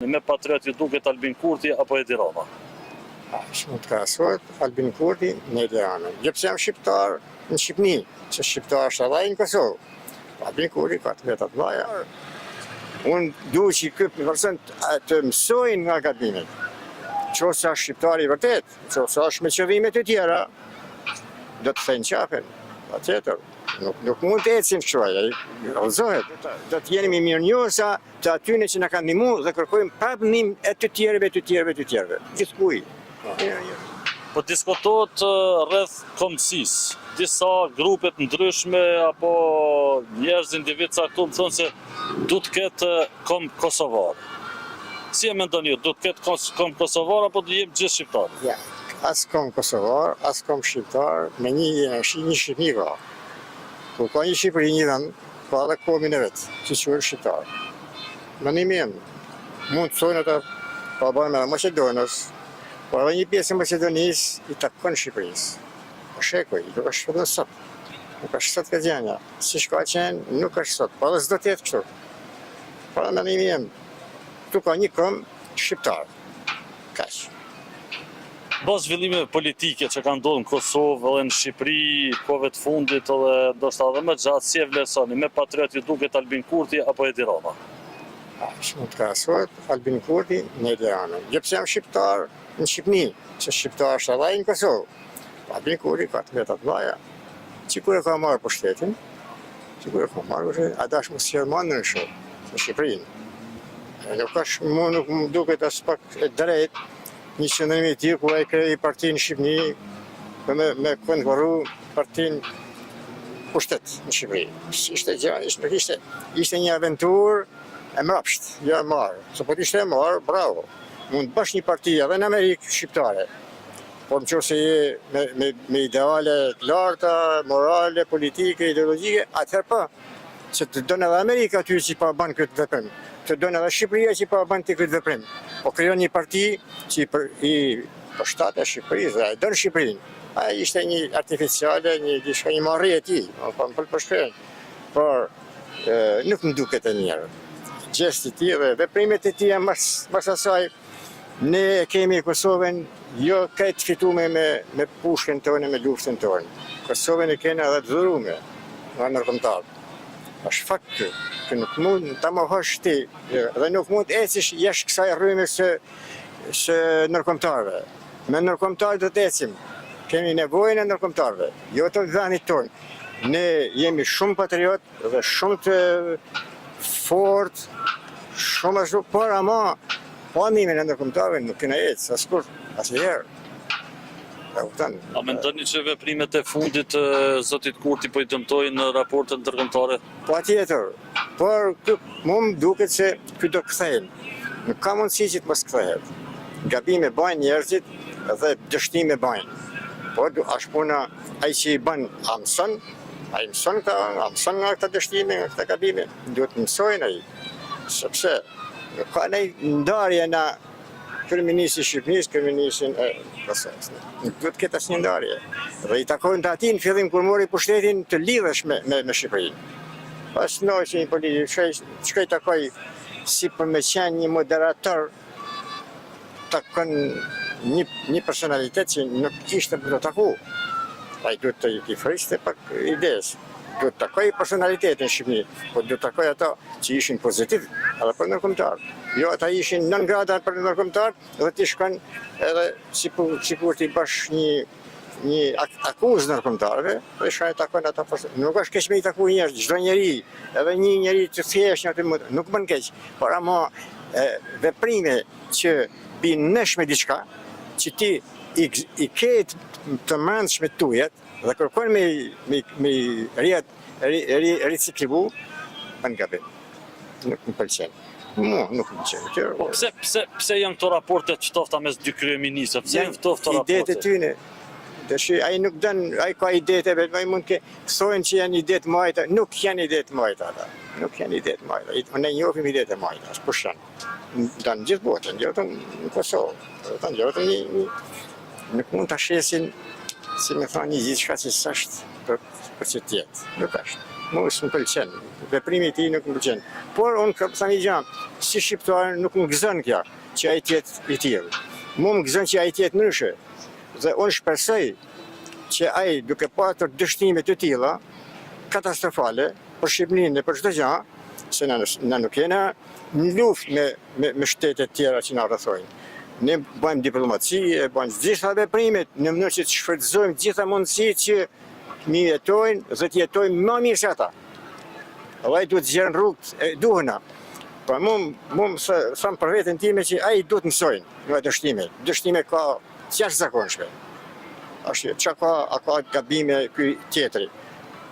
me patriot ju duket Albin Kurti apo Edi Rama? Shumë të krahasohet Albin Kurti me Edi Ramën. Jo pse jam shqiptar në Shqipni, që shqiptar është edhe në Kosovë. Albin Kurti ka të veta të mëdha. Unë duhet që ky person të mësojnë nga gabimet. Qoftë është shqiptar i vërtet, qoftë është me qëllime të tjera, do të thënë qafën. Patjetër. Nuk mund të ecim kështu, rrëzohet. Do të jemi mirënjohësa të atyre që na kanë ndihmuar dhe kërkojmë prapë ndihmë e të tjerëve. Gjithkujt. Po diskutohet rreth kombësisë. Disa grupe të ndryshme apo njerëz individ caktuar thonë se duhet të ketë kom kosovar. Si e mendoni ju, duhet të ketë kom kosovar apo do jemi gjithë shqiptarë? Ja, as kom kosovar, as kom shqiptar, me një Shqipni ka. Kur ka një Shqipëri një vend, ka edhe komin e vet, që quhet shqiptar. Mendimi im, mund të thonë ata pa bërë me Maqedonës, po edhe një pjesë e Maqedonisë i takon Shqipërisë. Po shekuj, nuk është edhe sot. Nuk është sot këtë gjanja. Si shka qenë, nuk është sot. Po edhe s'do t'jetë kështu. Po edhe mendimi im, tu ka një kom shqiptar. Kaq. Bas zhvillime politike që kanë ndodhur në Kosovë edhe në Shqipëri, kohëve të fundit edhe ndoshta edhe më gjatë, si e vlerësoni, me patriot ju duket Albin Kurti apo Edi Rama? Shumë të krahasohet Albin Kurti me Edi Ramën. Jo pse jam shqiptar në Shqipni, që shqiptar është edhe në Kosovë. Albin Kurti ka të veta të mëdha. Sikur e ka marrë pushtetin, ata është mos sjell më në shoh në Shqipërinë. Nuk më duket as pak e drejtë një qëndrim i tillë ku ai krijoi partinë në Shqipëri me këndvarru partinë pushtet në Shqipëri. Ishte një aventurë e mrapsht, jo e marrë. Se po t'ishte e marrë, bravo. Mund të bësh një parti edhe në Amerikë shqiptare. Por nëse je me ideale të larta, morale, politike, ideologjike, atëherë po, që të donë edhe Amerika aty që pa bën këtë veprim, të donë edhe Shqipëria që pa bën këtë veprim. Po krijon një parti që i përshtatet Shqipërisë dhe e don Shqipërinë. Ai ishte një artificiale, një marrje e tij, po më përshkruaj. Por nuk më duket e mirë. Gjesti i tij dhe veprimet e tij mas asaj ne kemi Kosovën jo këtë fitume me pushkën tonë, me luftën tonë. Kosovën e kena edhe të dhurume nga ndërkombëtarët. Është fakt që nuk mund ta mohosh ti dhe nuk mund të ecish jashtë kësaj rrymë së ndërkombëtarëve. Me ndërkombëtarët do të ecim. Kemi nevojën e ndërkombëtarëve, jo të vendit tonë. Ne jemi shumë patriot dhe shumë të fort, shumë ashtu, por ama panimin e ndërkombëtarëve nuk kena ecë asnjëherë. A mendoni që veprimet e fundit zotit Kurti po i dëmtojnë raportet ndërkombëtare? Patjetër, por mu më duket se ky do kthehen. Nuk ka mundësi që të mos kthehet. Gabime bajnë njerëzit dhe dështime bajnë. Po është puna ai që i bën mëson nga këta dështime, nga këta gabime. Duhet mësojnë ai. Sepse nuk ka ndarje na kryeministi i Shqipërisë, kryeministin e Kosovës. Nuk duhet të ketë asnjë ndarje. Dhe i takon të atin në fillim kur mori pushtetin të lidhesh me Shqipërinë. Pas që një politik shkoj takoj si për me qenë një moderator, takon një personalitet që nuk ishte për të taku. Ai duhet të i friste pak idees. Duhet të takoj personalitetin në Shqipëri, po duhet të takoj ato që ishin pozitiv edhe për ndërkombëtarë. Jo, ata ishin 9 grada për ndërkombëtarë dhe ti shkon edhe sikur ti bësh një akuzë ndërkombëtarëve, dhe shkon e takon ata personalitet. Nuk është keq me i taku njerëz, çdo njeri, edhe një njeri të thjeshtë nuk bën keq, por ama veprime që bin nesh me diçka, që ti i ke të mendshme tujet dhe kërkojnë me riciklivu, bën gabim. Nuk më pëlqen. Nuk më pëlqen. Po pse janë këto raporte të ftofta mes dy kryeministëve? Pse janë këto raporte? Idetë e tyne. Ai nuk dën, ai ka idetë vetëm, ai mund të thonë që janë ide të majta, nuk janë ide të majta ata. Nuk janë ide të majta. Ne njohim ide të majta, as për shkak. Dan gjithë botën, jo vetëm në Kosovë. Jo vetëm nuk mund ta shesin, si më thonë, një gjithçka që s'është për që tjetë. Nuk është. Mu s'më pëlqen, veprimi i tij nuk më pëlqen. Por unë kam thënë gjë, si shqiptar nuk më gëzon kjo, që ai të jetë i tillë. Mu më gëzon që ai të jetë ndryshe. Dhe unë shpresoj që ai duke pasur dështime të tilla katastrofale për Shqipërinë dhe për çdo gjë, se na nuk jena në luftë me shtetet tjera që na rrethojnë. Ne bëjmë diplomaci, bëjmë gjitha veprimet në mënyrë që të shfrytëzojmë gjitha mundësitë që mi jetojnë dhe të jetojmë më mirë se ata. Dhe ai duhet të gjerë në rrugët e duhuna. Pa mu them për veten time që ai duhet mësojnë nga dështimet. Dështime ka jashtëzakonshme. Çka ka gabime ky tjetri.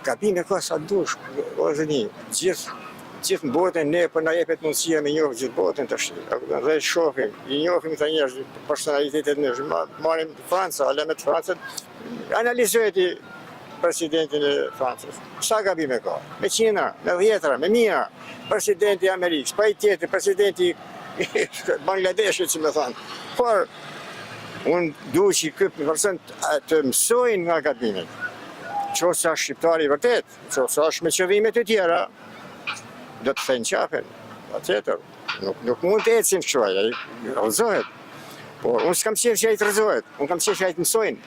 Gabime ka sa dush, o zëni, gjithë në botën ne për na jepet mundësia me njohë gjithë botën tash. Dhe shohim, i njohim këta njerëz, personalitetet e njerëz. Marrim Franca, alemet Francën, analizohet presidentin e Francës. Sa gabime ka? Me qina, me dhjetra, me mira. Presidenti i Amerikës, pa i tjetër, presidenti i Bangladeshit, që me thanë. Por, unë du që këtë person të mësojnë nga gabimet. Qoftë është shqiptari vërtet, qoftë është me qëllimet e tjera, do të thënë qafen, atjetër. Nuk mund të ecim kështu, ai rrëzohet. Por unë s'kam qef që ai të rrëzohet, unë kam qef që ai të mësojnë.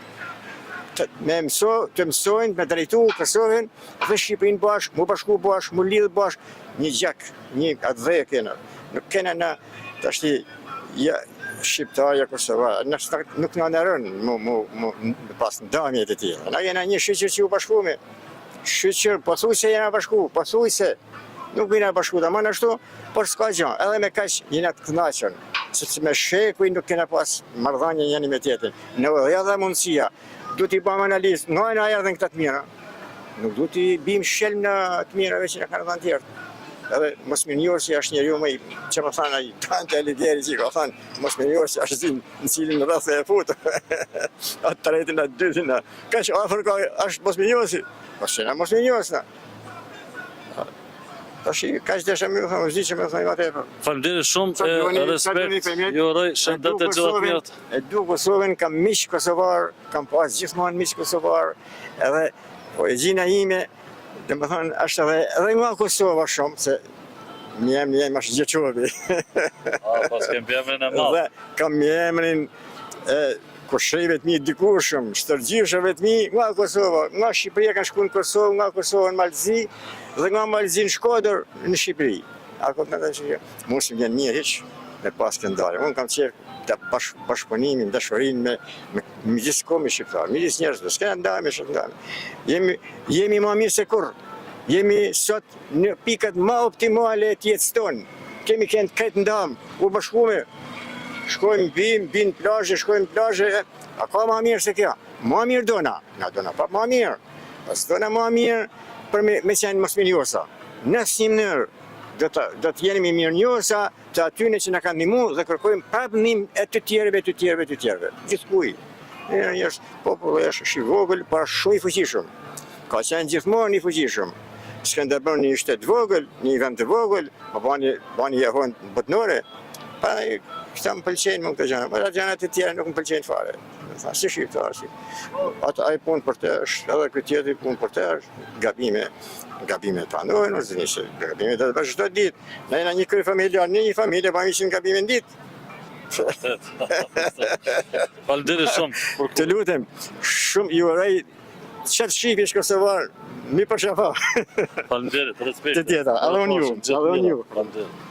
Të mësojnë, me drejtu, Kosovën dhe Shqipërinë bashkë, mu bashku bashkë, mu lidhë bashkë, një gjak, një atë dhe kena. Nuk kena na, të ashti, Shqiptarja Kosova, nuk në nërën pas në damjet e tjera. Na jena një shqyqër që u bashkume. Shqyqër, pëthuj se jena bashku, pëthuj se nuk jena bashku të manë ashtu, por s'ka gjën, edhe me kaq jena të kënaqën. Sepse me shekuj nuk kena pas marrëdhënie njëri me tjetrin. Në edhe mundësia, du t'i bëjmë analizë, nga na erdhen këta të mira. Nuk du t'i bim shelm në të mirave që na kanë dhënë tjerë. Edhe Mosminjosi është njeriu më i, që më thanë ai Dante Alighieri që ka thënë, Mosminjosi është zin në cilin rreth e fut. Atë tretin, atë dytin, kaq afër ka është Mosminjosi. Mos jena Mosminjosi. Tash kaq desha më thonë zi që më thonë atë. Faleminderit shumë, respekt, ju uroj shëndet e gjitha të mirat. E du Kosovën, kam miq kosovar, kam pas gjithmonë miq kosovar, edhe origjina ime, domethënë është edhe nga Kosova shumë, se mjem është Gjeçovi. Pas kem emrin e madh. Dhe kam emrin e kushëve të mi dikushëm, shtërgjishëve të mi nga Kosova, nga Shqipëria kanë shkuar në Kosovë, nga Kosova në Malzi, dhe nga Malzi në Shkodër në Shqipëri. Ako të në që mos më vjen mirë hiç me pas këndare. Unë kam qef të bashkëpunimin, dashurinë me midis kombit shqiptar, midis njerëzve, s'ka ndajme shumë. Jemi më mirë se kur. Jemi sot në pikat më optimale të jetës tonë. Kemi kënd këtë ndam, u bashkume. Shkojmë bin plazhe, shkojmë plazhe, a ka më mirë se kjo? Më mirë dona, na dona pa më mirë. Pas dona më mirë për me qenë Mosminjosa. Në asnjë mënyrë do të jemi mirënjohësa të atyre që na kanë ndihmuar dhe kërkojmë prapë ndihmë e të tjerëve. Gjithkujt. Ne populli është i vogël, por shumë i fuqishëm. Ka qenë gjithmonë i fuqishëm. Skënderbeu ishte të vogël, një vend të vogël, po bani jehon botnore. Pa këta më pëlqejnë më këto gjëra, por ato gjërat e tjera nuk më pëlqejnë fare. Tha si shqiptar si. Ata ai punë për të është, edhe ky tjetri punë për të është, gabime të anojnë, ose nisë, gabime të bësh çdo ditë. Ne jena një kryefamilje, një familje pa ishin gabime në ditë. Faleminderit shumë. Të lutem, shumë ju uroj çat shqipesh kosovar, mi për shafa. Faleminderit, respekt. Të tjera, adhon ju. Faleminderit.